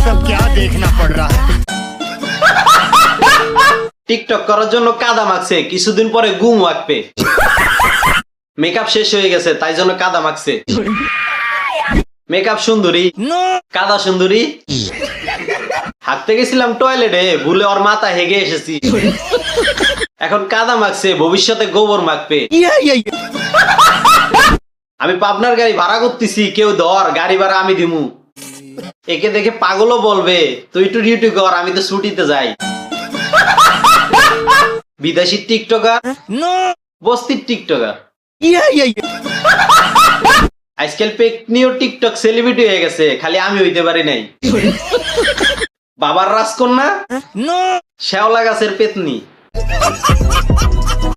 सब क्या देखना पड़ रहा है। টিকটক করার জন্য কাদা মাখছে, কিছুদিন পরে ঘুম মাখবে। মেকআপ শেষ হয়ে গেছে, তাই জন্য কাদা মাখছে। মেকআপ সুন্দরী, কাদা সুন্দরী। হাঁটতে গেছিলাম টয়লেটে, ভুলে ওর মাথা হেগে এসেছি। এখন কাদা মাখছে, ভবিষ্যতে গোবর মাখবে। আমি পাবনার গাড়ি ভাড়া করতেছি, কেউ ধর, গাড়ি ভাড়া আমি দিমু। একে দেখে পাগলও বলবে তুই একটু ডিউটি কর, আমি তো ছুটিতে যাই। বিদেশি টিকটকার, বস্তির টিকটকার। আজকাল পেকনিও টিকটক সেলিব্রিটি হয়ে গেছে, খালি আমি হইতে পারি নাই। বাবার রাজকন্যা, শ্যাওলা গাছের পেতনি।